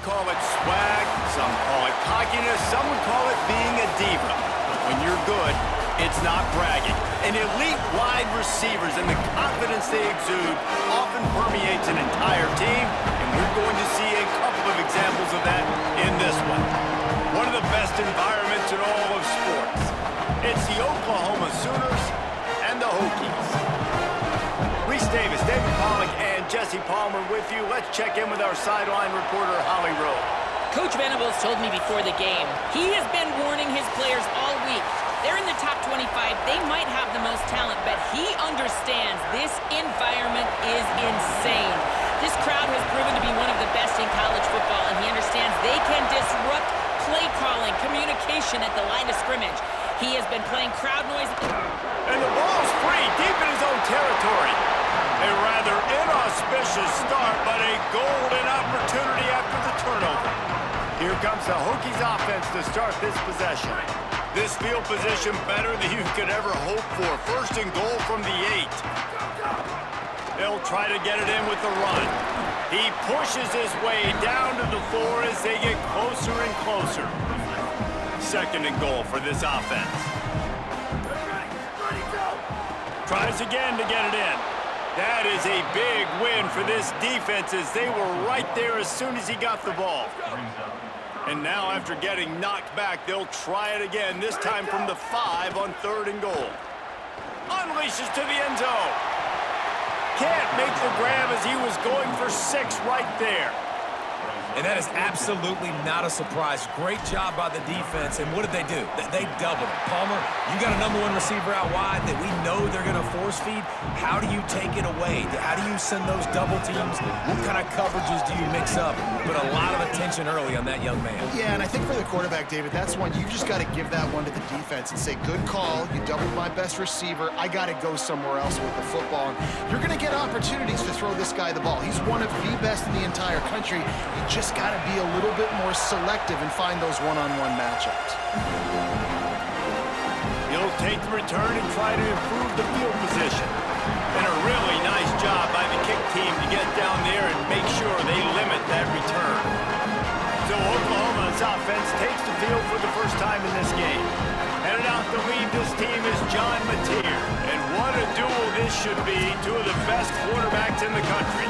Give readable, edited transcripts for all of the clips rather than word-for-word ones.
would call it swag, some call it cockiness, some would call it being a diva. But when you're good, it's not bragging. And elite wide receivers and the confidence they exude often permeates an entire team, and we're going to see a couple of examples of that in this one. One of the best environments in all of sports. It's the Oklahoma Sooners and the Hokies. Reese Davis, David Pollack, and Jesse Palmer with you. Let's check in with our sideline reporter, Holly Rowe. Coach Venables told me before the game, he has been warning his players all week. They're in the top 25. They might have the most talent, but he understands this environment is insane. This crowd has proven to be one of the best in college football, and he understands they can disrupt play calling, communication at the line of scrimmage. He has been playing crowd noise. And the ball's free, deep in his own territory. A rather inauspicious start, but a golden opportunity after the turnover. Here comes the Hokies offense to start this possession. This field position better than you could ever hope for. First and goal from the 8. They'll try to get it in with the run. He pushes his way down to the floor as they get closer and closer. Second and goal for this offense. Tries again to get it in. That is a big win for this defense as they were right there as soon as he got the ball. And now after getting knocked back, they'll try it again, this time from the 5 on third and goal. Unleashes to the end zone. Can't make the grab as he was going for 6 right there. And that is absolutely not a surprise. Great job by the defense. And what did they do? They doubled it. Palmer, you got a #1 receiver out wide that we know they're going to force feed. How do you take it away? How do you send those double teams? What kind of coverages do you mix up? But a lot of attention early on that young man. Yeah, and I think for the quarterback, David, that's one you just got to give that one to the defense and say, good call. You doubled my best receiver. I got to go somewhere else with the football. And you're going to get opportunities to throw this guy the ball. He's one of the best in the entire country. You just got to be a little bit more selective and find those one-on-one matchups. He'll take the return and try to improve the field position. And a really nice job by the kick team to get down there and make sure they limit that return. So Oklahoma's offense takes the field for the first time in this game. Headed out to lead this team is John Mateer. And what a duel this should be. Two of the best quarterbacks in the country.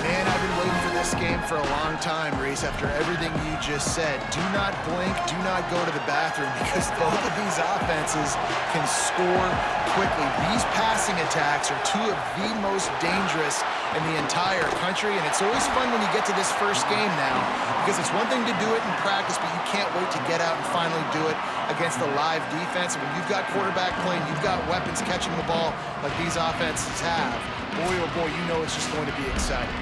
Man, I've been waiting for this game for a long time, Reese, after everything you just said. Do not blink, do not go to the bathroom, because both of these offenses can score quickly. These passing attacks are two of the most dangerous in the entire country, and it's always fun when you get to this first game now, because it's one thing to do it in practice, but you can't wait to get out and finally do it against a live defense. And when you've got quarterback playing, you've got weapons catching the ball like these offenses have, boy, oh boy, you know it's just going to be exciting.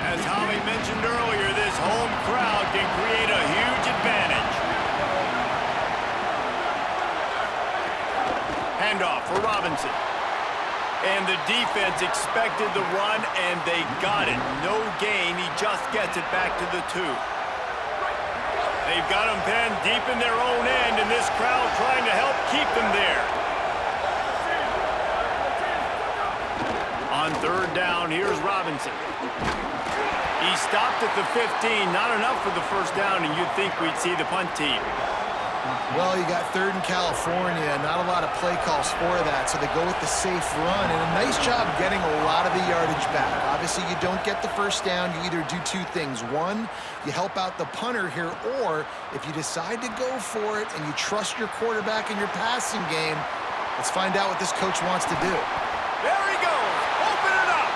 As Holly mentioned earlier, this home crowd can create a huge advantage. Handoff for Robinson. And the defense expected the run, and they got it. No gain. He just gets it back to the 2. They've got him pinned deep in their own end, and this crowd trying to help keep them there. On third down, here's Robinson. He stopped at the 15. Not enough for the first down, and you'd think we'd see the punt team. Well, you got third in California, not a lot of play calls for that, so they go with the safe run, and a nice job getting a lot of the yardage back. Obviously, you don't get the first down, you either do 2 things. One, you help out the punter here, or if you decide to go for it and you trust your quarterback in your passing game, let's find out what this coach wants to do. There he goes. Open it up.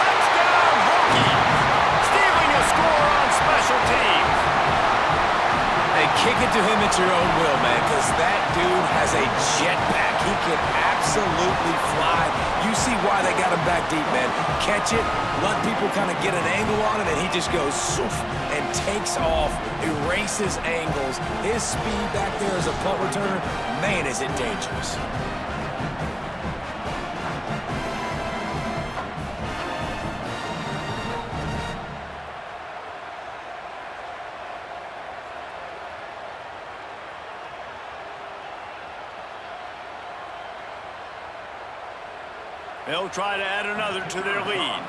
Touchdown, Hokies. Stealing a score on special teams. Hey, kick it to him at your own will, man, because that dude has a jetpack. He can absolutely fly. You see why they got him back deep, man. Catch it, let people kind of get an angle on it, and he just goes soof and takes off, erases angles. His speed back there as a punt returner, man, is it dangerous. They'll try to add another to their lead.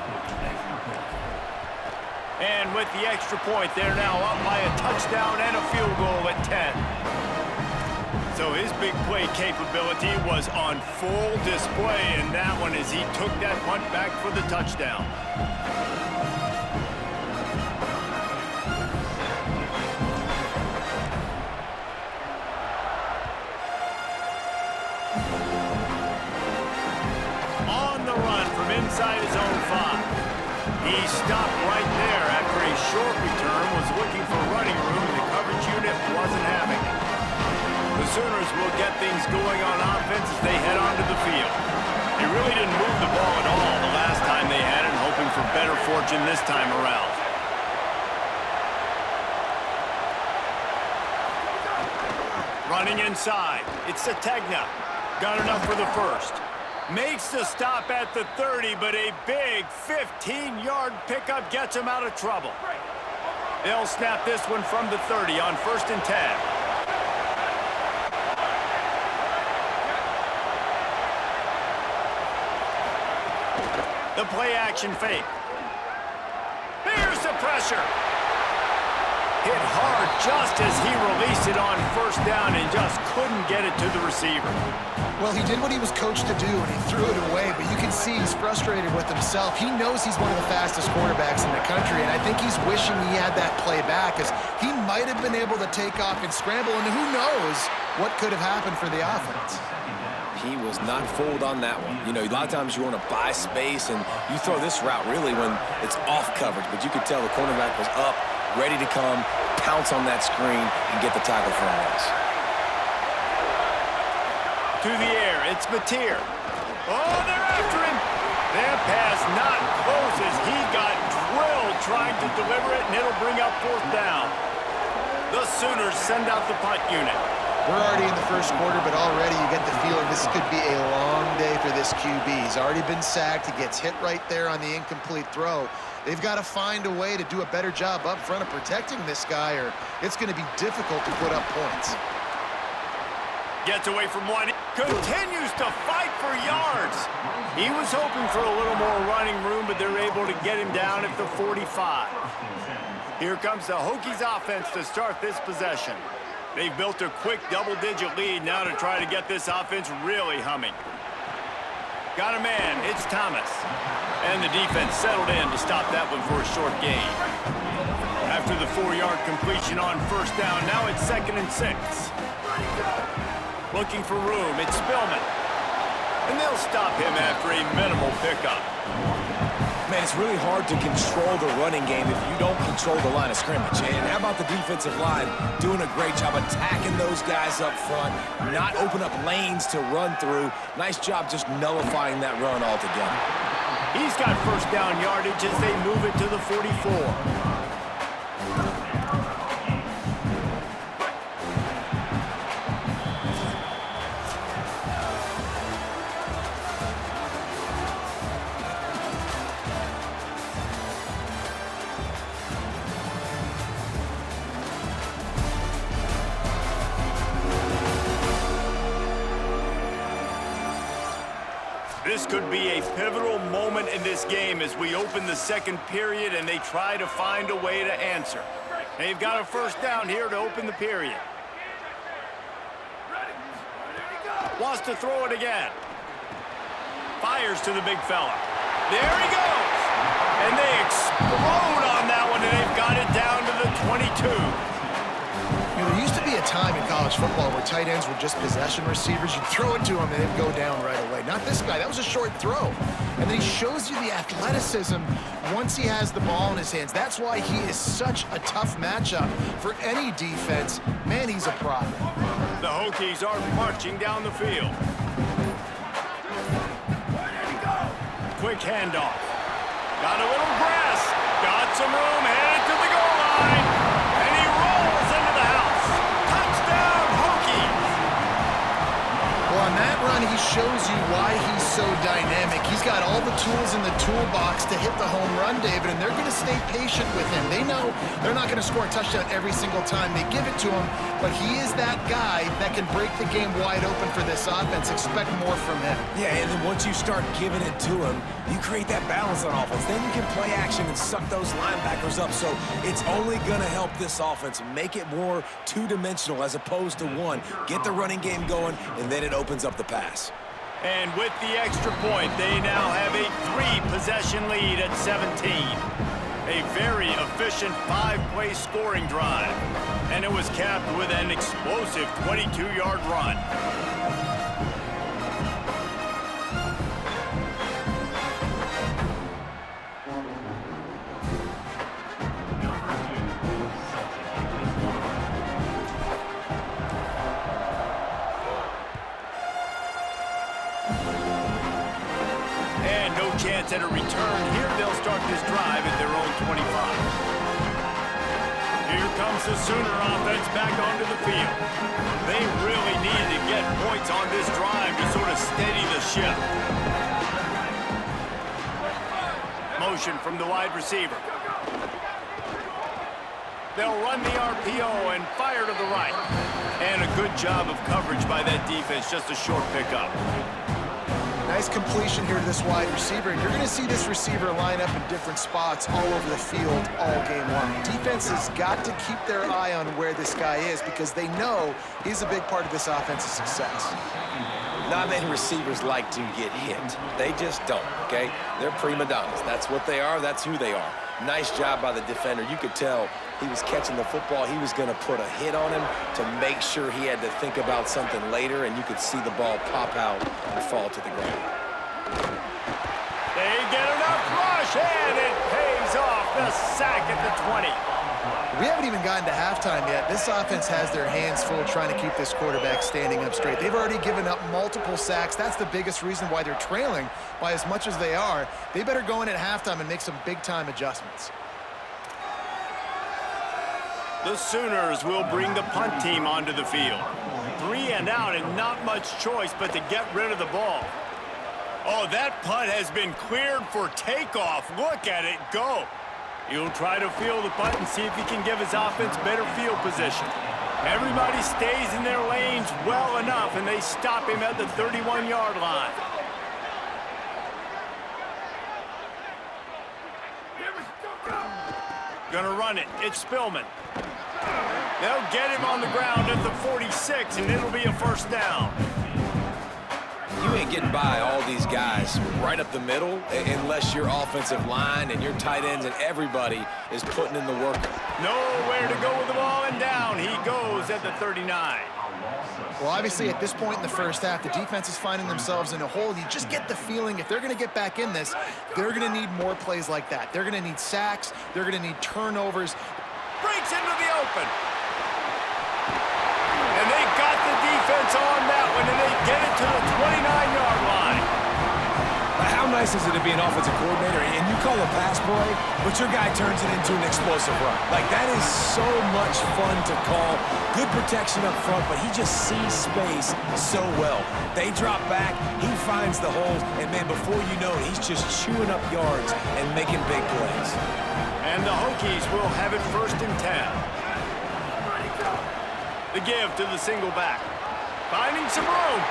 And with the extra point, they're now up by a touchdown and a field goal at 10. So his big play capability was on full display in that one as he took that punt back for the touchdown. On the run from inside his own 5. He stopped right there after a short return, was looking for running room, and the coverage unit wasn't having it. The Sooners will get things going on offense as they head onto the field. They really didn't move the ball at all the last time they had it, hoping for better fortune this time around. Running inside, it's Sategna. Got enough for the first. Makes the stop at the 30, but a big 15-yard pickup gets him out of trouble. They'll snap this one from the 30 on 1st and 10. The play-action fake. There's the pressure. Hit hard just as he released it on 1st down and just couldn't get it to the receiver. Well, he did what he was coached to do, and he threw it away, but you can see he's frustrated with himself. He knows he's one of the fastest quarterbacks in the country, and I think he's wishing he had that play back, as he might have been able to take off and scramble, and who knows what could have happened for the offense. He was not fooled on that one. You know, a lot of times you want to buy space, and you throw this route really when it's off coverage, but you could tell the cornerback was up, ready to come, pounce on that screen, and get the tackle for a loss. To the air, it's Mateer. Oh, they're after him. That pass not close as he got drilled trying to deliver it, and it'll bring up 4th down. The Sooners send out the punt unit. We're already in the first quarter, but already you get the feeling this could be a long day for this QB. He's already been sacked. He gets hit right there on the incomplete throw. They've got to find a way to do a better job up front of protecting this guy, or it's going to be difficult to put up points. Gets away from one. Continues to fight for yards. He was hoping for a little more running room, but they're able to get him down at the 45. Here comes the Hokies offense to start this possession. They've built a quick double-digit lead now to try to get this offense really humming. Got a man, it's Thomas. And the defense settled in to stop that one for a short gain. After the 4-yard completion on 1st down, now it's 2nd and 6. Looking for room, it's Spillman. And they'll stop him after a minimal pickup. Man, it's really hard to control the running game if you don't control the line of scrimmage. And how about the defensive line doing a great job attacking those guys up front, not open up lanes to run through. Nice job just nullifying that run altogether. He's got 1st down yardage as they move it to the 44. This could be a pivotal moment in this game as we open the 2nd period and they try to find a way to answer. They've got a 1st down here to open the period. Wants to throw it again. Fires to the big fella. There he goes. And they explode on that one, and they've got it down to the 22. You know, there used to be a time in college football where tight ends were just possession receivers. You'd throw it to him and they'd go down right away. Not this guy. That was a short throw. And then he shows you the athleticism once he has the ball in his hands. That's why he is such a tough matchup for any defense. Man, he's a problem. The Hokies are marching down the field. Quick handoff. Got a little grass. Got some room. Headed to the goal line. And he rolls into the house. Touchdown, Hokies. Well, on that run, he shows you why he's so dynamic. He's got all the tools in the toolbox to hit the home run, David, and they're going to stay patient with him. They know they're not going to score a touchdown every single time they give it to him, but he is that guy that can break the game wide open for this offense. Expect more from him. Yeah, and then once you start giving it to him, you create that balance on offense. Then you can play action and suck those linebackers up. So it's only going to help this offense make it more two-dimensional as opposed to one. Get the running game going, and then it opens up the pass. And with the extra point, they now have a 3-possession lead at 17. A very efficient 5-play scoring drive. And it was capped with an explosive 22-yard run. Chance at a return. Here they'll start this drive at their own 25. Here comes the Sooner offense back onto the field. They really need to get points on this drive to sort of steady the ship. Motion from the wide receiver. They'll run the RPO and fire to the right. And a good job of coverage by that defense, just a short pickup. Nice completion here to this wide receiver, and you're going to see this receiver line up in different spots all over the field all game long. Defense has got to keep their eye on where this guy is because they know he's a big part of this offense's success. Not many receivers like to get hit. They just don't, okay? They're prima donnas. That's what they are. That's who they are. Nice job by the defender. You could tell he was catching the football. He was going to put a hit on him to make sure he had to think about something later, and you could see the ball pop out and fall to the ground. They get enough rush, and it pays off. The sack at the 20. We haven't even gotten to halftime yet. This offense has their hands full trying to keep this quarterback standing up straight. They've already given up multiple sacks. That's the biggest reason why they're trailing by as much as they are. They better go in at halftime and make some big-time adjustments. The Sooners will bring the punt team onto the field. 3 and out and not much choice but to get rid of the ball. Oh, that punt has been cleared for takeoff. Look at it go. He'll try to field the punt and see if he can give his offense better field position. Everybody stays in their lanes well enough, and they stop him at the 31-yard line. Gonna run it. It's Spillman. They'll get him on the ground at the 46, and it'll be a first down. You ain't getting by all these guys right up the middle unless your offensive line and your tight ends and everybody is putting in the work. Nowhere to go with the ball, and down he goes at the 39. Well, obviously, at this point in the first half, the defense is finding themselves in a hole. You just get the feeling if they're going to get back in this, they're going to need more plays like that. They're going to need sacks. They're going to need turnovers. Breaks into the open. And they got the defense on that one, and they get it to the 29-yard line. How nice is it to be an offensive coordinator and you call a pass play, but your guy turns it into an explosive run? Like, that is so much fun to call. Good protection up front, but he just sees space so well. They drop back, he finds the holes, and, man, before you know it, he's just chewing up yards and making big plays. And the Hokies will have it 1st and 10. The give to the single back. Finding some room.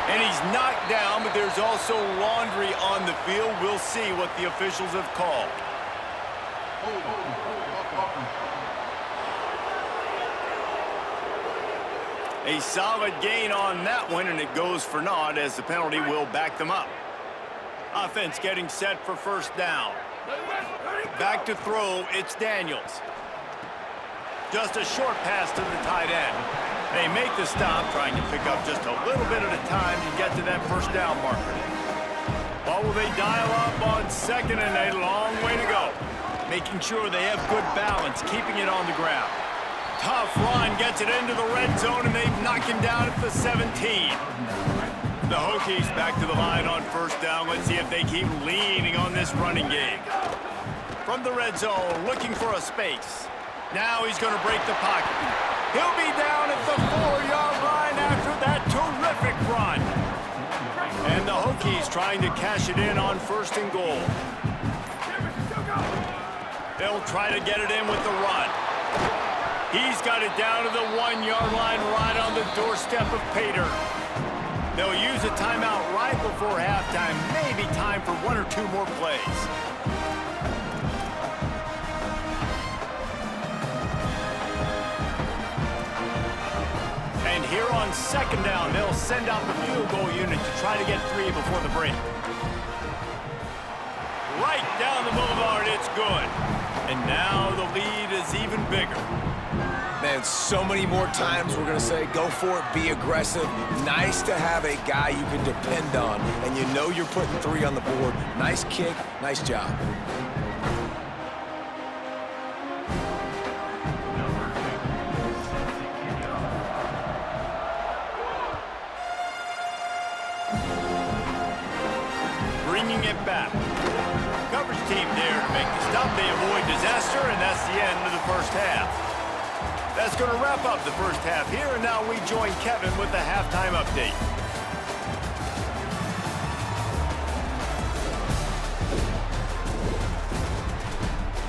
And he's knocked down, but there's also laundry on the field. We'll see what the officials have called. A solid gain on that one, and it goes for naught as the penalty will back them up. Offense getting set for first down. Back to throw, it's Daniels. Just a short pass to the tight end. They make the stop, trying to pick up just a little bit at a time to get to that first down marker. Or will they dial up on 2nd and a long way to go? Making sure they have good balance, keeping it on the ground. Tough run, gets it into the red zone, and they knock him down at the 17. The Hokies back to the line on first down. Let's see if they keep leaning on this running game. From the red zone, looking for a space. Now he's going to break the pocket. He'll be down at the 4-yard line after that terrific run. And the Hokies Hokies trying to cash it in on 1st and goal. They'll try to get it in with the run. He's got it down to the 1-yard line right on the doorstep of Pater. They'll use a timeout right before halftime. Maybe time for 1 or 2 more plays. And here on 2nd down, they'll send out the field goal unit to try to get 3 before the break. Right down the boulevard, it's good. And now the lead is even bigger. Man, so many more times we're going to say, go for it, be aggressive. Nice to have a guy you can depend on, and you know you're putting 3 on the board. Nice kick, nice job. Bringing it back. Coverage team there to make the stop. They avoid disaster, and that's the end of the first half. That's going to wrap up the first half here, and now we join Kevin with the halftime update.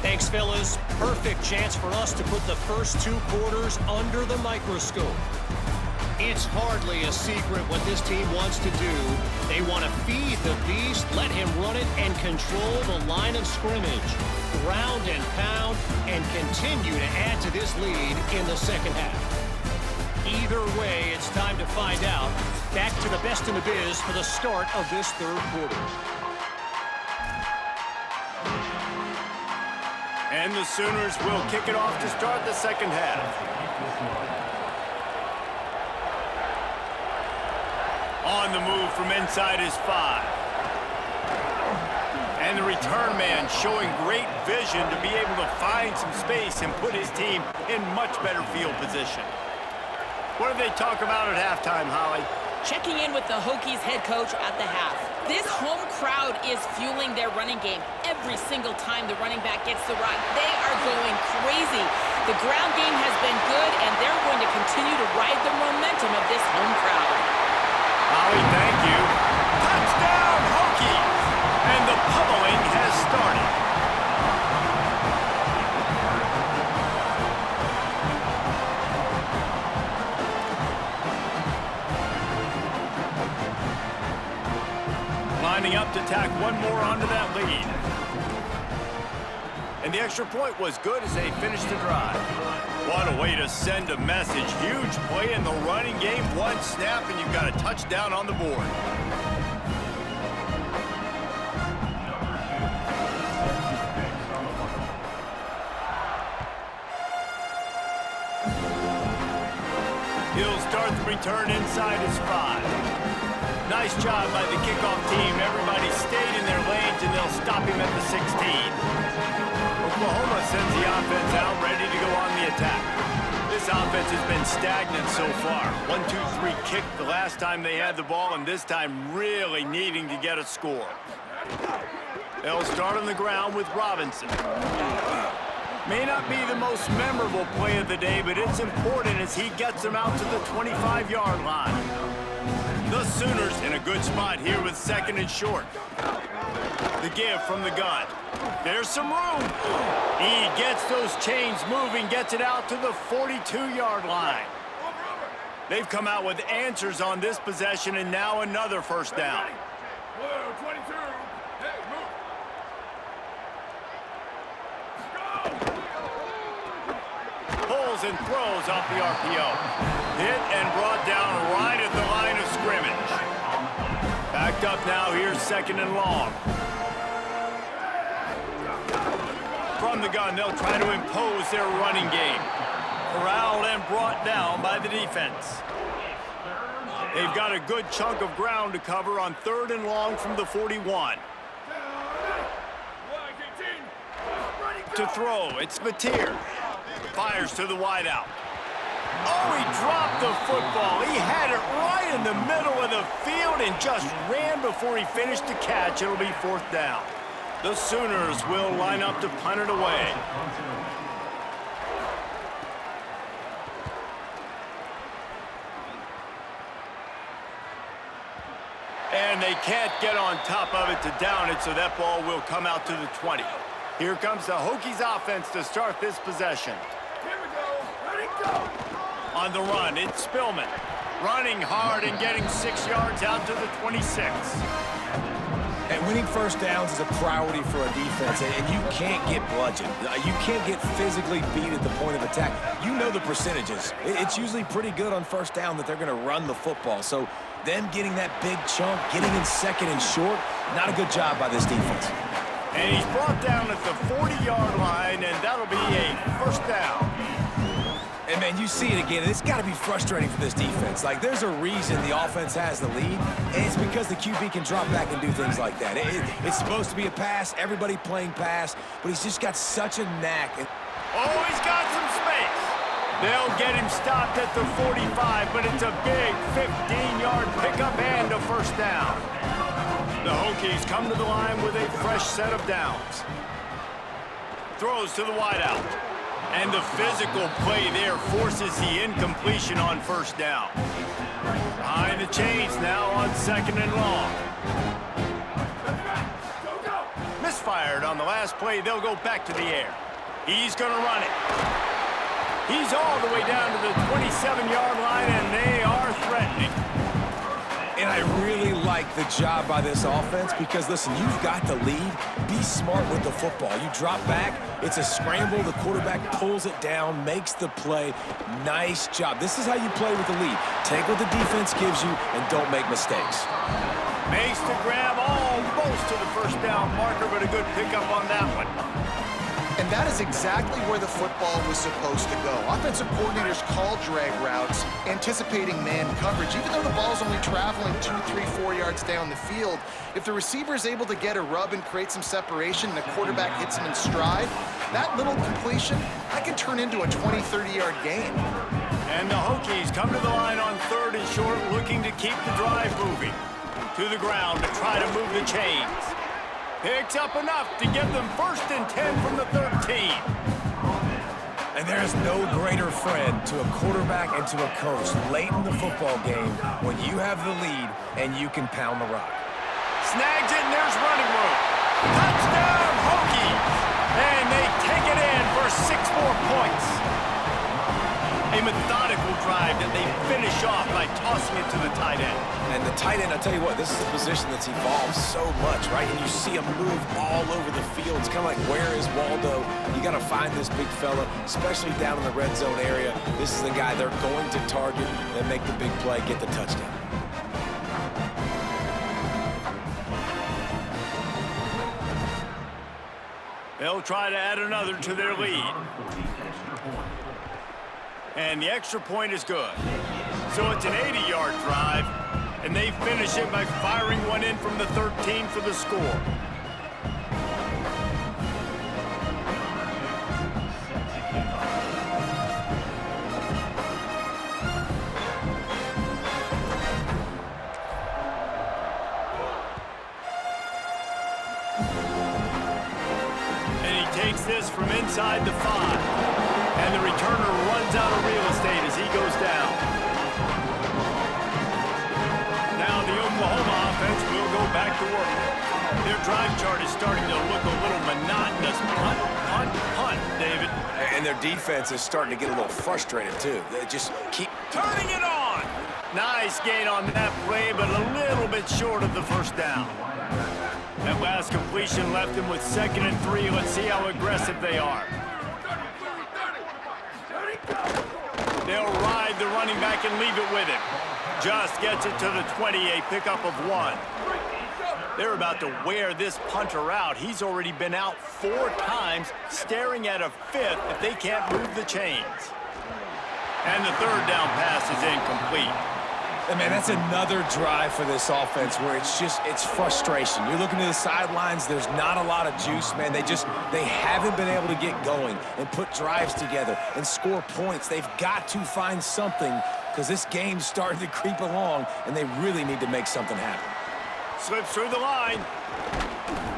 Thanks, fellas. Perfect chance for us to put the first 2 quarters under the microscope. It's hardly a secret what this team wants to do. They want to feed the beast, let him run it, and control the line of scrimmage. Ground and pound, and continue to add to this lead in the second half. Either way, it's time to find out. Back to the best in the biz for the start of this 3rd quarter. And the Sooners will kick it off to start the second half. On the move from inside is 5. And the return man showing great vision to be able to find some space and put his team in much better field position. What did they talk about at halftime, Holly? Checking in with the Hokies head coach at the half. This home crowd is fueling their running game every single time the running back gets the rock. They are going crazy. The ground game has been good, and they're going to continue to ride the momentum of this home crowd. Holly, thank you. Touchdown, Hokies! And the pummeling has started. Lining up to tack one more onto that lead. And the extra point was good as they finished the drive. What a way to send a message. Huge play in the running game. 1 snap, and you've got a touchdown on the board. He'll start the return inside his 5. Nice job by the kickoff team. Everybody stayed in their lanes, and they'll stop him at the 16. Oklahoma sends the offense out, ready to go on the attack. This offense has been stagnant so far. 1-2-3 kick the last time they had the ball, and this time really needing to get a score. They'll start on the ground with Robinson. May not be the most memorable play of the day, but it's important as he gets them out to the 25-yard line. The Sooners in a good spot here with 2nd and short. The give from the gun. There's some room. He gets those chains moving, gets it out to the 42-yard line. They've come out with answers on this possession, and now another first down. Pulls and throws off the RPO. Hit and brought down right at the line of scrimmage. Backed up now, here's 2nd and long. From the gun, they'll try to impose their running game. Corralled and brought down by the defense. They've got a good chunk of ground to cover on 3rd and long from the 41. To throw, it's Mateer. Fires to the wideout. Oh, he dropped the football. He had it right in the middle of the field and just ran before he finished the catch. It'll be 4th down. The Sooners will line up to punt it away. And they can't get on top of it to down it, so that ball will come out to the 20. Here comes the Hokies offense to start this possession. Here we go. Ready, go. On the run, it's Spillman. Running hard and getting 6 yards out to the 26. And winning first downs is a priority for a defense, and you can't get bludgeoned. You can't get physically beat at the point of attack. You know the percentages. It's usually pretty good on first down that they're going to run the football. So them getting that big chunk, getting in second and short, not a good job by this defense. And he's brought down at the 40-yard line, and that'll be a first down. And, man, you see it again. It's got to be frustrating for this defense. Like, there's a reason the offense has the lead, and it's because the QB can drop back and do things like that. It's supposed to be a pass, everybody playing pass, but he's just got such a knack. Oh, he's got some space. They'll get him stopped at the 45, but it's a big 15-yard pickup and a first down. The Hokies come to the line with a fresh set of downs. Throws to the wideout. And the physical play there forces the incompletion on first down. Behind the chains now on second and long. Misfired on the last play. They'll go back to the air. He's going to run it. He's all the way down to the 27-yard line, and they are threatening. And I really like the job by this offense because, listen, you've got the lead. Be smart with the football. You drop back, it's a scramble. The quarterback pulls it down, makes the play. Nice job. This is how you play with the lead. Take what the defense gives you and don't make mistakes. Makes the grab almost to the first down marker, but a good pickup on that one. And that is exactly where the football was supposed to go. Offensive coordinators call drag routes, anticipating man coverage. Even though the ball's only traveling 2, 3, 4 yards down the field, if the receiver is able to get a rub and create some separation and the quarterback hits him in stride, that little completion, that can turn into a 20, 30-yard gain. And the Hokies come to the line on third and short, looking to keep the drive moving. To the ground to try to move the chains. Picks up enough to get them 1st and 10 from the 13. And there is no greater friend to a quarterback and to a coach late in the football game when you have the lead and you can pound the rock. Snags it, and there's running room. Touchdown, Hokies! And they take it in for 6 more points. A methodical drive that they finish off by tossing it to the tight end. And the tight end, I'll tell you what, this is a position that's evolved so much, right? And you see him move all over the field. It's kind of like, where is Waldo? You got to find this big fella, especially down in the red zone area. This is the guy they're going to target and make the big play, get the touchdown. They'll try to add another to their lead. And the extra point is good. So it's an 80-yard drive, and they finish it by firing one in from the 13 for the score. And he takes this from inside the 5. And the returner runs out of real estate as he goes down. Now the Oklahoma offense will go back to work. Their drive chart is starting to look a little monotonous. Punt, punt, punt, David. And their defense is starting to get a little frustrated, too. They just keep turning it on. Nice gain on that play, but a little bit short of the first down. That last completion left them with 2nd and 3. Let's see how aggressive they are. They'll ride the running back and leave it with him. Just gets it to the 20, a pickup of 1. They're about to wear this punter out. He's already been out 4 times, staring at a 5th if they can't move the chains. And the 3rd down pass is incomplete. And man, that's another drive for this offense where it's frustration. You're looking to the sidelines, there's not a lot of juice, man. They haven't been able to get going and put drives together and score points. They've got to find something because this game's starting to creep along and they really need to make something happen. Slips through the line.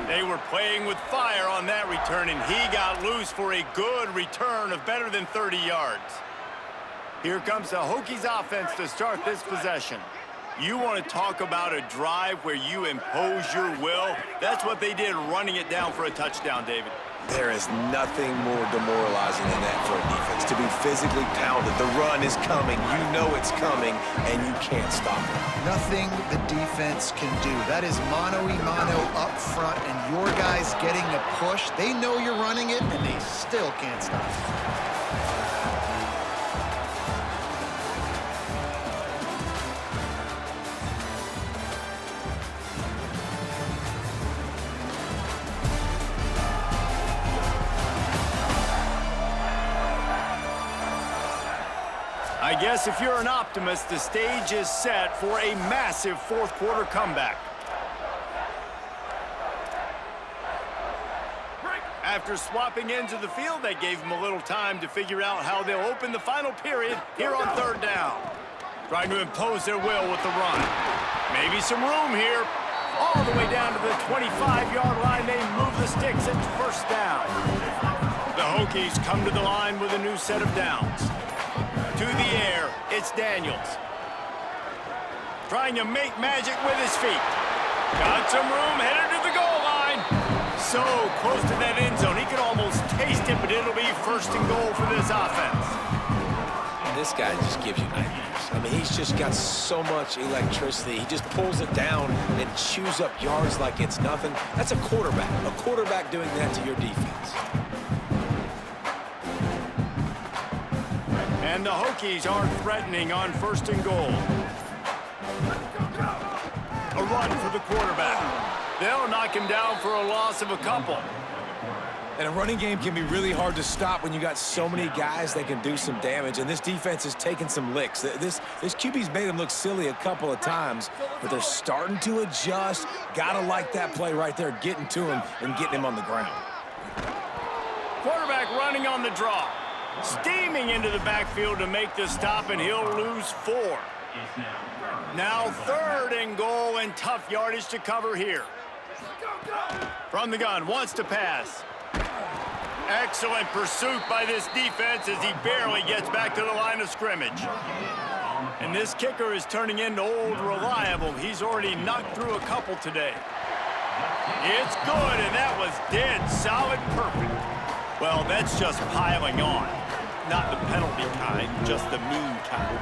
They were playing with fire on that return, and he got loose for a good return of better than 30 yards. Here comes the Hokies offense to start this possession. You want to talk about a drive where you impose your will? That's what they did running it down for a touchdown, David. There is nothing more demoralizing than that for a defense, to be physically pounded. The run is coming. You know it's coming, and you can't stop it. Nothing the defense can do. That is mano-a-mano up front, and your guys getting a push. They know you're running it, and they still can't stop it. I guess if you're an optimist, the stage is set for a massive fourth-quarter comeback. After swapping ends of the field, that gave them a little time to figure out how they'll open the final period here on third down. Trying to impose their will with the run. Maybe some room here. All the way down to the 25-yard line, they move the sticks at first down. The Hokies come to the line with a new set of downs. To the air, it's Daniels. Trying to make magic with his feet. Got some room, headed to the goal line. So close to that end zone, he could almost taste it, but it'll be first and goal for this offense. This guy just gives you nightmares. I mean, he's just got so much electricity. He just pulls it down and chews up yards like it's nothing. That's a quarterback. A quarterback doing that to your defense. And the Hokies are threatening on first and goal. A run for the quarterback. They'll knock him down for a loss of a couple. And a running game can be really hard to stop when you got so many guys that can do some damage. And this defense is taking some licks. This QB's made them look silly a couple of times, but they're starting to adjust. Gotta like that play right there, getting to him and getting him on the ground. Quarterback running on the draw. Steaming into the backfield to make the stop, and he'll lose 4. Now third and goal, and tough yardage to cover here. From the gun, wants to pass. Excellent pursuit by this defense as he barely gets back to the line of scrimmage. And this kicker is turning into old reliable. He's already knocked through a couple today. It's good, and that was dead solid perfect. Well, that's just piling on. Not the penalty kind, just the mean kind.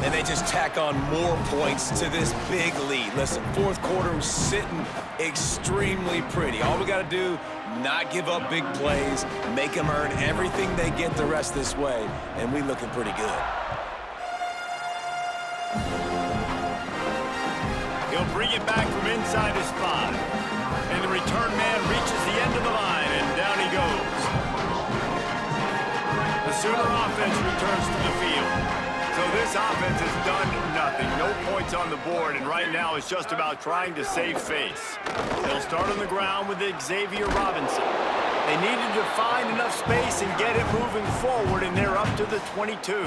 And they just tack on more points to this big lead. Listen, fourth quarter was sitting extremely pretty. All we got to do, not give up big plays, make them earn everything they get the rest this way, and we looking pretty good. He'll bring it back from inside his 5. And the return man reaches the end of the line, and down he goes. The Sooner offense returns to the field. So this offense has done nothing. No points on the board, and right now it's just about trying to save face. They'll start on the ground with Xavier Robinson. They needed to find enough space and get it moving forward, and they're up to the 22.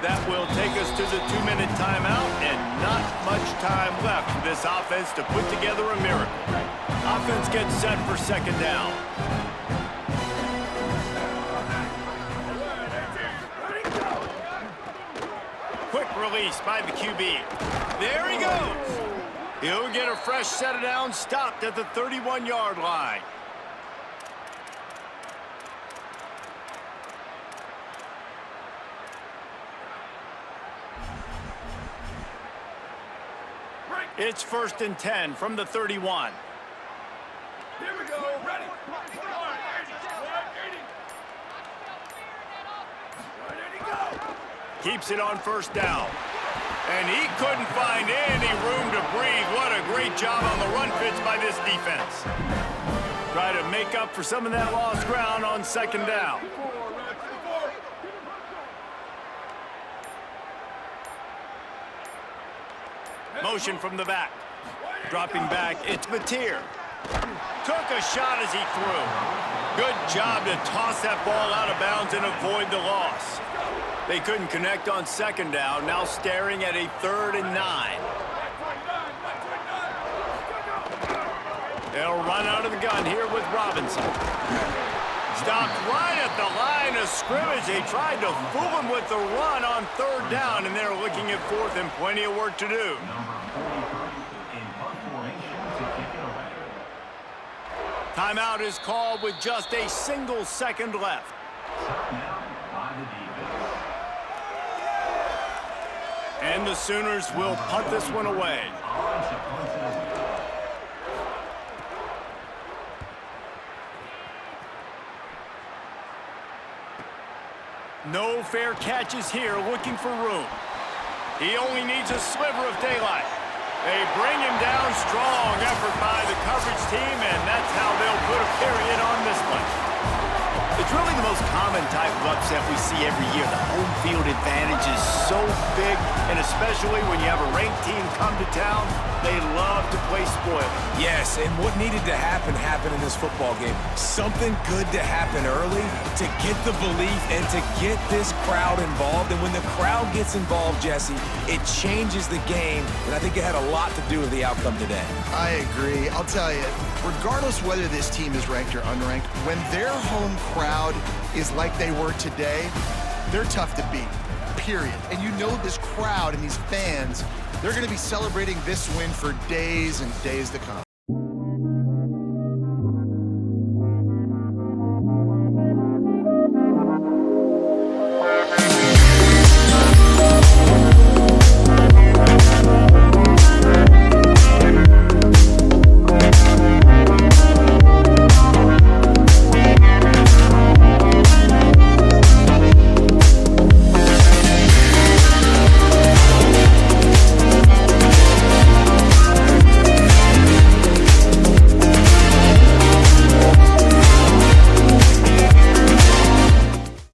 That will take us to the 2-minute timeout, and not much time left for this offense to put together a miracle. Offense gets set for second down. Quick release by the QB. There he goes. He'll get a fresh set of downs, stopped at the 31-yard line. It's 1st and 10 from the 31. Here we go. Ready. Keeps it on first down. And he couldn't find any room to breathe. What a great job on the run fits by this defense. Try to make up for some of that lost ground on second down. Motion from the back. Dropping back, it's Mateer. Took a shot as he threw. Good job to toss that ball out of bounds and avoid the loss. They couldn't connect on second down, now staring at a 3rd and 9. They'll run out of the gun here with Robinson. Stopped right at the line of scrimmage. They tried to fool him with the run on 3rd down, and they're looking at 4th and plenty of work to do. Timeout is called with just a single second left. And the Sooners will punt this one away. No fair catches here, looking for room. He only needs a sliver of daylight. They bring him down. Strong effort by the coverage team, and that's how they'll put a period on this one. It's really the most common type of upset we see every year. The home field advantage is so big, and especially when you have a ranked team come to town, they love to play spoiler. Yes, and what needed to happen happened in this football game. Something good to happen early to get the belief and to get this crowd involved. And when the crowd gets involved, Jesse, it changes the game, and I think it had a lot to do with the outcome today. I agree. I'll tell you, regardless whether this team is ranked or unranked, when their home crowd is like they were today, they're tough to beat, period. And you know this crowd and these fans, they're going to be celebrating this win for days and days to come.